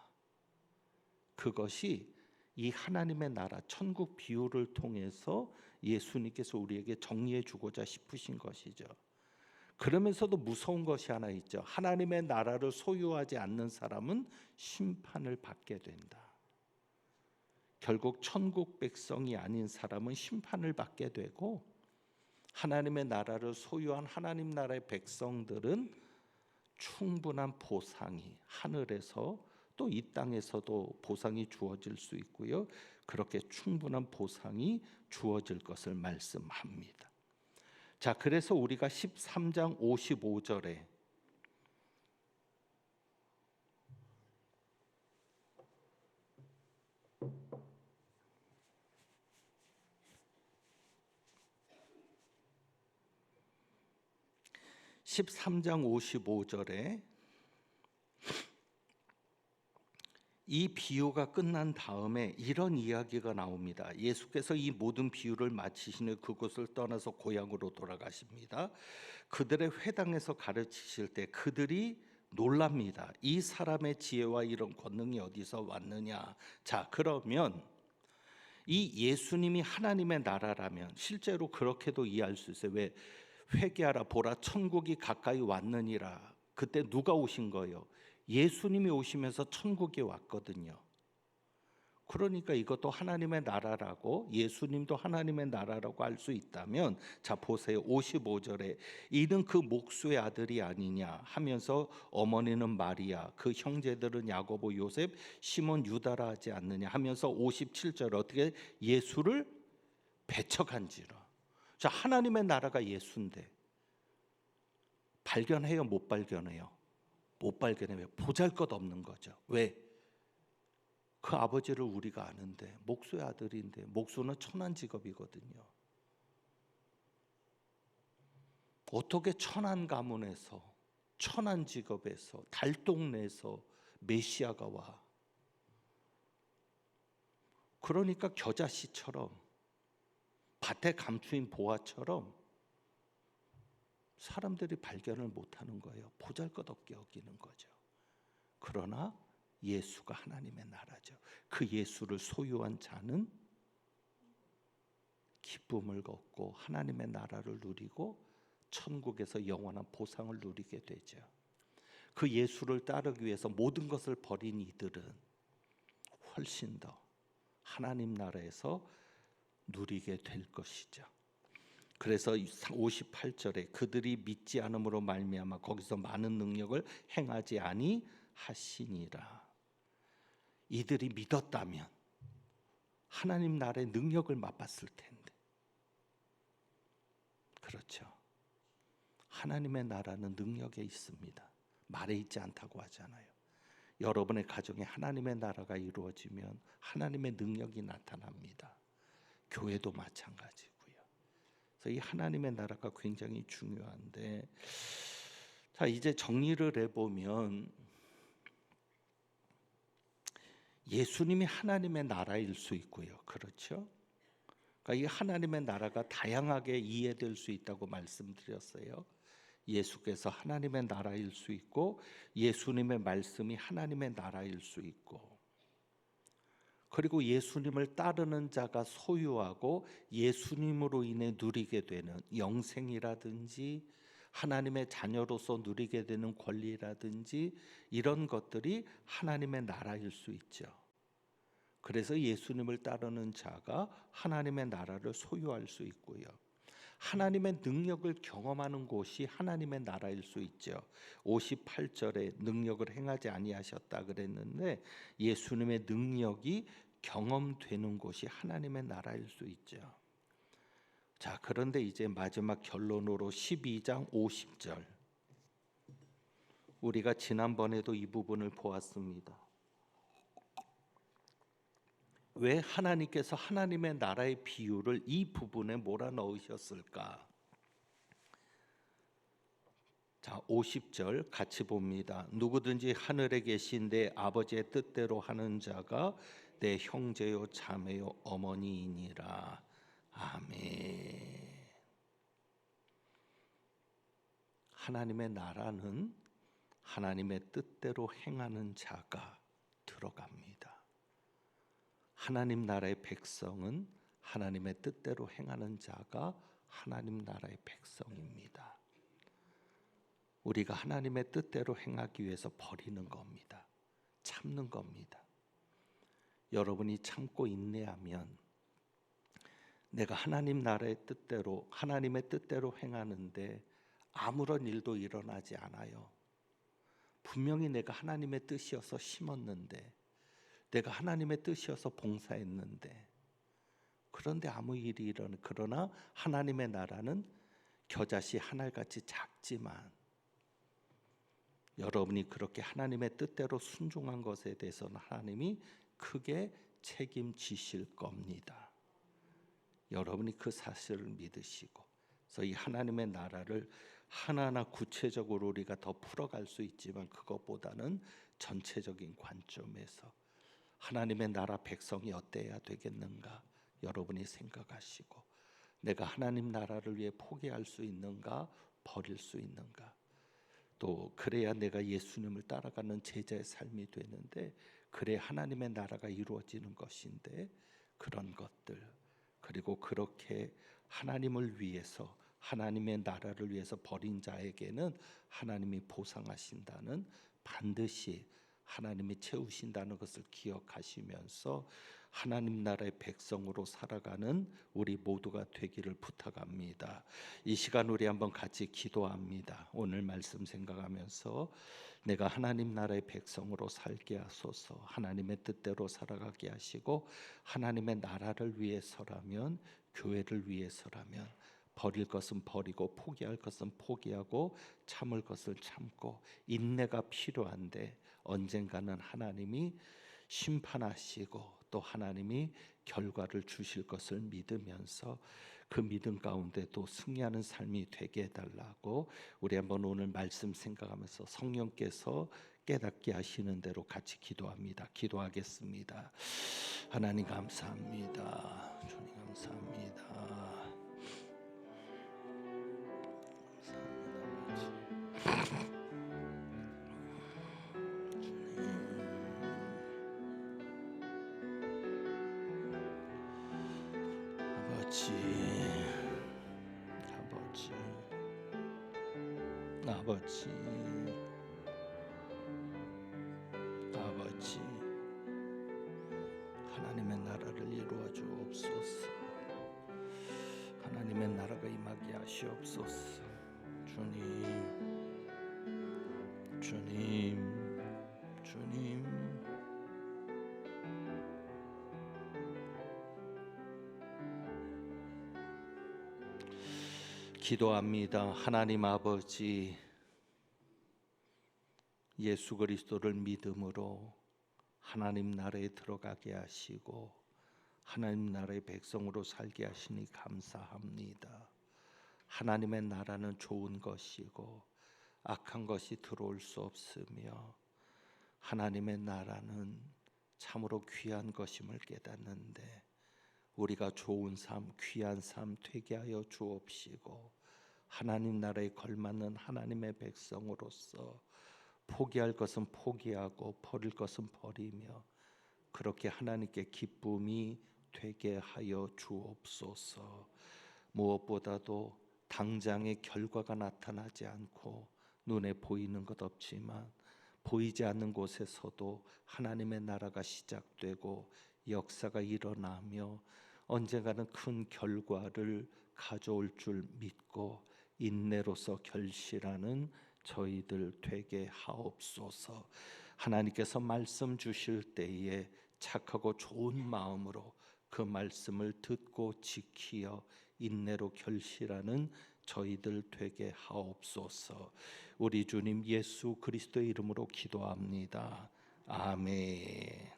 Speaker 3: 그것이 이 하나님의 나라 천국 비유를 통해서 예수님께서 우리에게 정리해 주고자 싶으신 것이죠. 그러면서도 무서운 것이 하나 있죠. 하나님의 나라를 소유하지 않는 사람은 심판을 받게 된다. 결국 천국 백성이 아닌 사람은 심판을 받게 되고, 하나님의 나라를 소유한 하나님 나라의 백성들은 충분한 보상이 하늘에서 또 이 땅에서도 보상이 주어질 수 있고요. 그렇게 충분한 보상이 주어질 것을 말씀합니다. 자, 그래서 우리가 13장 55절에 13장 55절에 이 비유가 끝난 다음에 이런 이야기가 나옵니다. 예수께서 이 모든 비유를 마치신 후 그곳을 떠나서 고향으로 돌아가십니다. 그들의 회당에서 가르치실 때 그들이 놀랍니다. 이 사람의 지혜와 이런 권능이 어디서 왔느냐. 자, 그러면 이 예수님이 하나님의 나라라면 실제로 그렇게도 이해할 수 있어요. 왜? 회개하라 보라 천국이 가까이 왔느니라. 그때 누가 오신 거예요? 예수님이 오시면서 천국에 왔거든요. 그러니까 이것도 하나님의 나라라고, 예수님도 하나님의 나라라고 할 수 있다면, 자 보세요. 55절에 이는 그 목수의 아들이 아니냐 하면서 어머니는 마리아, 그 형제들은 야고보, 요셉, 시몬, 유다라 하지 않느냐 하면서 57절 어떻게 예수를 배척한지라. 자, 하나님의 나라가 예수인데 발견해요, 못 발견해요? 못 발견해요. 보잘것없는 거죠. 왜? 그 아버지를 우리가 아는데, 목수의 아들인데, 목수는 천한 직업이거든요. 어떻게 천한 가문에서, 천한 직업에서, 달동네에서 메시아가 와? 그러니까 겨자씨처럼, 밭에 감추인 보화처럼 사람들이 발견을 못하는 거예요. 보잘것없게 여기는 거죠. 그러나 예수가 하나님의 나라죠. 그 예수를 소유한 자는 기쁨을 얻고 하나님의 나라를 누리고 천국에서 영원한 보상을 누리게 되죠. 그 예수를 따르기 위해서 모든 것을 버린 이들은 훨씬 더 하나님 나라에서 누리게 될 것이죠. 그래서 58절에 그들이 믿지 않음으로 말미암아 거기서 많은 능력을 행하지 아니하시니라. 이들이 믿었다면 하나님 나라의 능력을 맛봤을 텐데. 그렇죠. 하나님의 나라는 능력에 있습니다. 말에 있지 않다고 하잖아요. 여러분의 가정에 하나님의 나라가 이루어지면 하나님의 능력이 나타납니다. 교회도 마찬가지고요. 그래서 이 하나님의 나라가 굉장히 중요한데, 자 이제 정리를 해보면 예수님이 하나님의 나라일 수 있고요. 그렇죠? 그러니까 이 하나님의 나라가 다양하게 이해될 수 있다고 말씀드렸어요. 예수께서 하나님의 나라일 수 있고 예수님의 말씀이 하나님의 나라일 수 있고, 그리고 예수님을 따르는 자가 소유하고 예수님으로 인해 누리게 되는 영생이라든지 하나님의 자녀로서 누리게 되는 권리라든지 이런 것들이 하나님의 나라일 수 있죠. 그래서 예수님을 따르는 자가 하나님의 나라를 소유할 수 있고요. 하나님의 능력을 경험하는 곳이 하나님의 나라일 수 있죠. 58절에 능력을 행하지 아니하셨다 그랬는데 예수님의 능력이 경험되는 곳이 하나님의 나라일 수 있죠. 자, 그런데 이제 마지막 결론으로 12장 50절. 우리가 지난번에도 이 부분을 보았습니다. 왜 하나님께서 하나님의 나라의 비유를 이 부분에 몰아넣으셨을까? 자, 50절 같이 봅니다. 누구든지 하늘에 계신 내 아버지의 뜻대로 하는 자가 내 형제요 자매요 어머니이니라. 아멘. 하나님의 나라는 하나님의 뜻대로 행하는 자가 들어갑니다. 하나님 나라의 백성은 하나님의 뜻대로 행하는 자가 하나님 나라의 백성입니다. 우리가 하나님의 뜻대로 행하기 위해서 버리는 겁니다. 참는 겁니다. 여러분이 참고 인내하면 내가 하나님 나라의 뜻대로, 하나님의 뜻대로 행하는데 아무런 일도 일어나지 않아요. 분명히 내가 하나님의 뜻이어서 심었는데, 내가 하나님의 뜻이어서 봉사했는데, 그런데 아무 일이 일어나. 그러나 하나님의 나라는 겨자씨 한 알같이 작지만 여러분이 그렇게 하나님의 뜻대로 순종한 것에 대해서는 하나님이 크게 책임지실 겁니다. 여러분이 그 사실을 믿으시고, 그래서 이 하나님의 나라를 하나하나 구체적으로 우리가 더 풀어갈 수 있지만 그것보다는 전체적인 관점에서 하나님의 나라 백성이 어때야 되겠는가 여러분이 생각하시고, 내가 하나님 나라를 위해 포기할 수 있는가, 버릴 수 있는가, 또 그래야 내가 예수님을 따라가는 제자의 삶이 되는데, 그래야 하나님의 나라가 이루어지는 것인데, 그런 것들, 그리고 그렇게 하나님을 위해서, 하나님의 나라를 위해서 버린 자에게는 하나님이 보상하신다는, 반드시 하나님이 채우신다는 것을 기억하시면서 하나님 나라의 백성으로 살아가는 우리 모두가 되기를 부탁합니다. 이 시간 우리 한번 같이 기도합니다. 오늘 말씀 생각하면서 내가 하나님 나라의 백성으로 살게 하소서. 하나님의 뜻대로 살아가게 하시고, 하나님의 나라를 위해서라면, 교회를 위해서라면 버릴 것은 버리고 포기할 것은 포기하고 참을 것을 참고, 인내가 필요한데 언젠가는 하나님이 심판하시고 또 하나님이 결과를 주실 것을 믿으면서 그 믿음 가운데도 승리하는 삶이 되게 해달라고 우리 한번 오늘 말씀 생각하면서 성령께서 깨닫게 하시는 대로 같이 기도합니다. 기도하겠습니다. 하나님 감사합니다. 주님 감사합니다. 아버지, 하나님의 나라를 이루어 주옵소서. 하나님의 나라가 임하게 하시옵소서. 주님. 기도합니다. 하나님 아버지, 예수 그리스도를 믿음으로 하나님 나라에 들어가게 하시고 하나님 나라의 백성으로 살게 하시니 감사합니다. 하나님의 나라는 좋은 것이고 악한 것이 들어올 수 없으며, 하나님의 나라는 참으로 귀한 것임을 깨닫는데 우리가 좋은 삶, 귀한 삶 되게 하여 주옵시고, 하나님 나라에 걸맞는 하나님의 백성으로서 포기할 것은 포기하고 버릴 것은 버리며 그렇게 하나님께 기쁨이 되게 하여 주옵소서. 무엇보다도 당장의 결과가 나타나지 않고 눈에 보이는 것 없지만 보이지 않는 곳에서도 하나님의 나라가 시작되고 역사가 일어나며 언젠가는 큰 결과를 가져올 줄 믿고 인내로서 결실하는 저희들 되게 하옵소서. 하나님께서 말씀 주실 때에 착하고 좋은 마음으로 그 말씀을 듣고 지키어 인내로 결실하는 저희들 되게 하옵소서. 우리 주님 예수 그리스도의 이름으로 기도합니다. 아멘.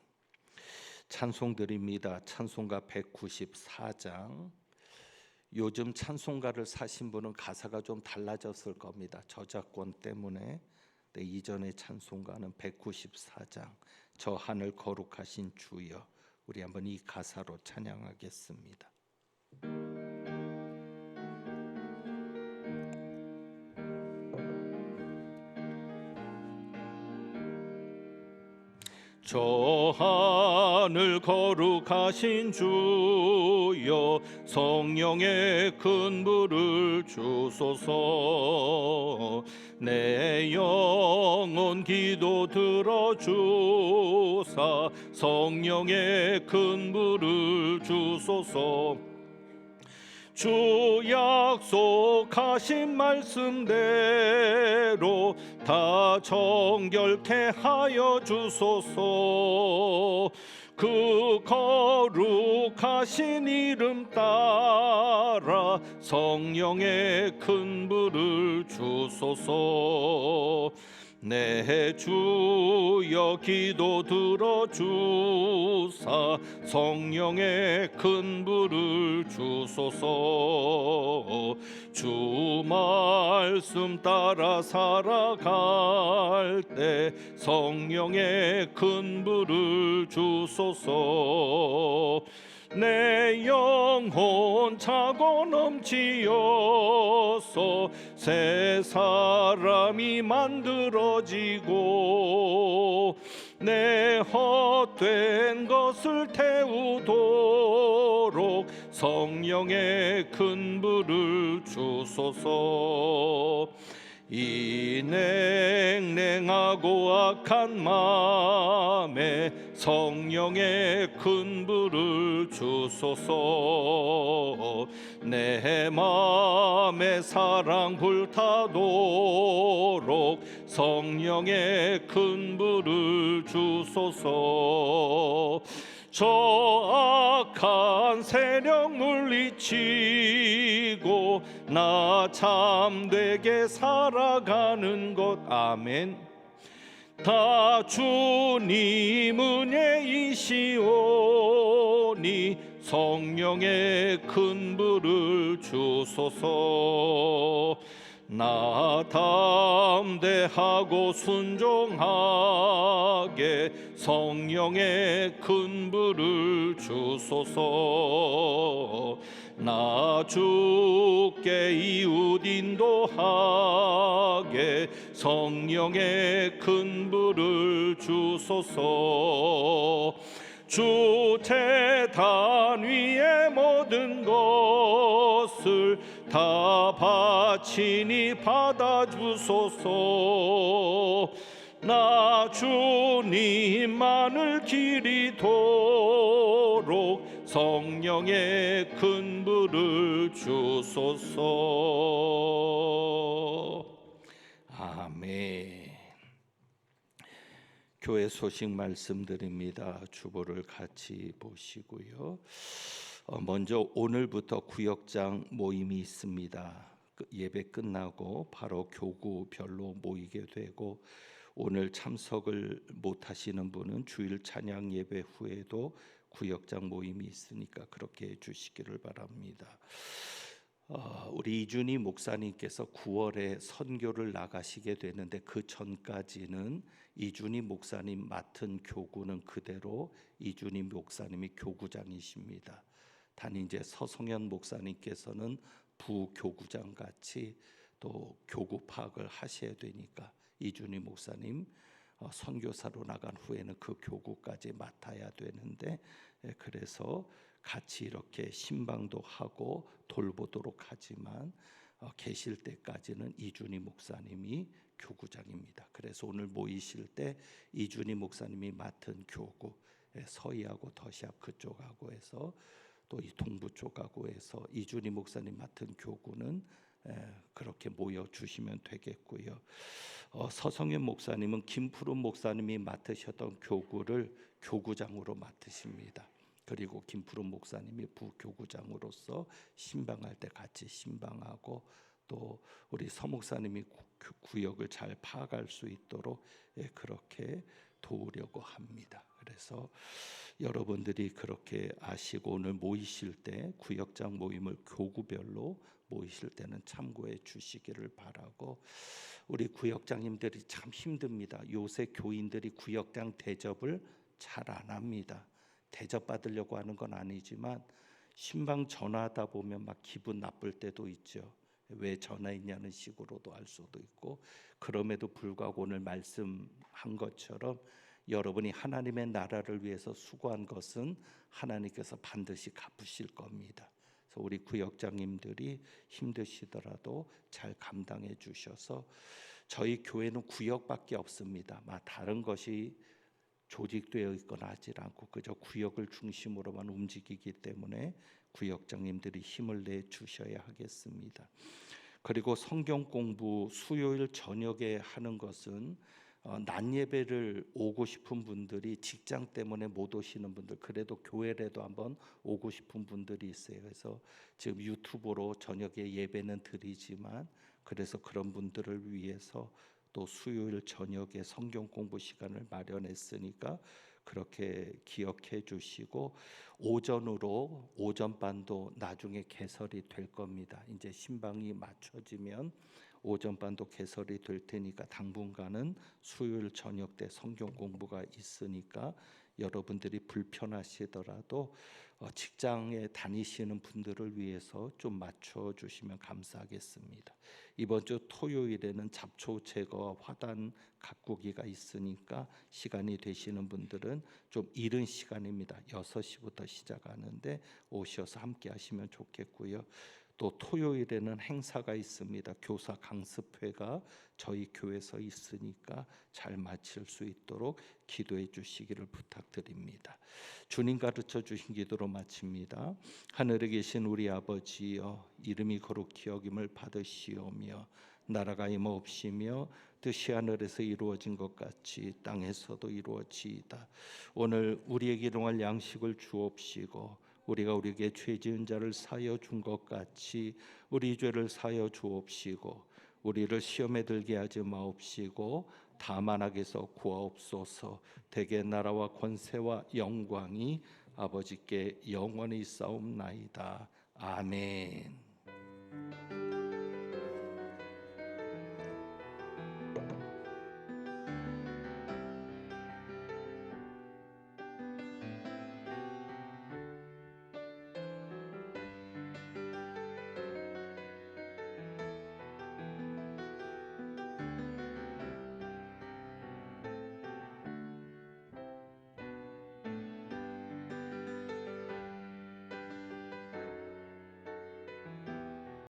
Speaker 3: 찬송 드립니다. 찬송가 194장. 요즘 찬송가를 사신 분은 가사가 좀 달라졌을 겁니다. 저작권 때문에. 이전의 찬송가는 194장. 저 하늘 거룩하신 주여. 우리 한번 이 가사로 찬양하겠습니다. 저 하늘 거룩하신 주여 성령의 큰 불을 주소서. 내 영혼 기도 들어주사 성령의 큰 불을 주소서. 주 약속하신 말씀대로 다 정결케 하여 주소서. 그 거룩하신 이름 따라 성령의 큰 불을 주소서. 내 주여 기도 들어주사 성령의 큰 불을 주소서. 주 말씀 따라 살아갈 때 성령의 큰 불을 주소서. 내 영혼 차고 넘치어서 새 사람이 만들어지고 내 헛된 것을 태우도록 성령의 큰 불을 주소서. 이 냉랭하고 악한 마음에 성령의 큰 불을 주소서. 내 마음에 사랑 불타도록 성령의 큰 불을 주소서. 저 악한 세력 물리치고 나 참되게 살아가는 것. 아멘. 다 주님 은혜이시오니 성령의 큰 불을 주소서. 나 담대하고 순종하게 성령의 큰 불을 주소서. 나 주께 이웃 인도하게 성령의 큰 불을 주소서. 주 제단 위에 모든 것을 다 바치니 받아주소서. 나 주님만을 기리도록 성령의 큰 불을 주소서. 아멘. 교회 소식 말씀드립니다. 주보를 같이 보시고요. 먼저 오늘부터 구역장 모임이 있습니다. 예배 끝나고 바로 교구별로 모이게 되고, 오늘 참석을 못 하시는 분은 주일 찬양 예배 후에도 구역장 모임이 있으니까 그렇게 해주시기를 바랍니다. 우리 이준희 목사님께서 9월에 선교를 나가시게 되는데 그 전까지는 이준희 목사님 맡은 교구는 그대로 이준희 목사님이 교구장이십니다. 단 이제 서성현 목사님께서는 부교구장 같이 또 교구 파악을 하셔야 되니까 이준희 목사님 선교사로 나간 후에는 그 교구까지 맡아야 되는데, 그래서 같이 이렇게 신방도 하고 돌보도록 하지만 계실 때까지는 이준희 목사님이 교구장입니다. 그래서 오늘 모이실 때 이준희 목사님이 맡은 교구, 서희하고 더샵 그쪽하고 해서 또 이 동부 쪽하고 해서 이준희 목사님 맡은 교구는 그렇게 모여 주시면 되겠고요. 서성현 목사님은 김푸른 목사님이 맡으셨던 교구를 교구장으로 맡으십니다. 그리고 김푸른 목사님이 부교구장으로서 신방할 때 같이 신방하고, 또 우리 서 목사님이 구역을 잘 파악할 수 있도록 그렇게 도우려고 합니다. 그래서 여러분들이 그렇게 아시고 오늘 모이실 때 구역장 모임을 교구별로 모이실 때는 참고해 주시기를 바라고, 우리 구역장님들이 참 힘듭니다. 요새 교인들이 구역장 대접을 잘 안 합니다. 대접받으려고 하는 건 아니지만 신방 전화하다 보면 막 기분 나쁠 때도 있죠. 왜 전화했냐는 식으로도 할 수도 있고, 그럼에도 불구하고 오늘 말씀한 것처럼 여러분이 하나님의 나라를 위해서 수고한 것은 하나님께서 반드시 갚으실 겁니다. 그래서 우리 구역장님들이 힘드시더라도 잘 감당해 주셔서, 저희 교회는 구역밖에 없습니다. 다른 것이 조직되어 있거나 하지 않고 그저 구역을 중심으로만 움직이기 때문에 구역장님들이 힘을 내 주셔야 하겠습니다. 그리고 성경 공부 수요일 저녁에 하는 것은 낮 예배를 오고 싶은 분들이 직장 때문에 못 오시는 분들, 그래도 교회라도 한번 오고 싶은 분들이 있어요. 그래서 지금 유튜브로 저녁에 예배는 드리지만, 그래서 그런 분들을 위해서 또 수요일 저녁에 성경 공부 시간을 마련했으니까 그렇게 기억해 주시고, 오전반도 나중에 개설이 될 겁니다. 이제 신방이 맞춰지면 오전반도 개설이 될 테니까 당분간은 수요일 저녁 때 성경 공부가 있으니까 여러분들이 불편하시더라도 직장에 다니시는 분들을 위해서 좀 맞춰 주시면 감사하겠습니다. 이번 주 토요일에는 잡초 제거 화단 가꾸기가 있으니까 시간이 되시는 분들은 좀 이른 시간입니다. 6시부터 시작하는데 오셔서 함께 하시면 좋겠고요. 또 토요일에는 행사가 있습니다. 교사 강습회가 저희 교회에서 있으니까 잘 마칠 수 있도록 기도해 주시기를 부탁드립니다. 주님 가르쳐 주신 기도로 마칩니다. 하늘에 계신 우리 아버지여, 이름이 거룩히 여김을 받으시오며 나라가 임하옵시며 뜻이 하늘에서 이루어진 것 같이 땅에서도 이루어지이다. 오늘 우리에게 일용할 양식을 주옵시고 우리가 우리에게 죄 지은 자를 사하여 준 것 같이 우리 죄를 사하여 주옵시고 우리를 시험에 들게 하지 마옵시고 다만 악에서 구하옵소서. 대개 나라와 권세와 영광이 아버지께 영원히 있사옵나이다. 아멘.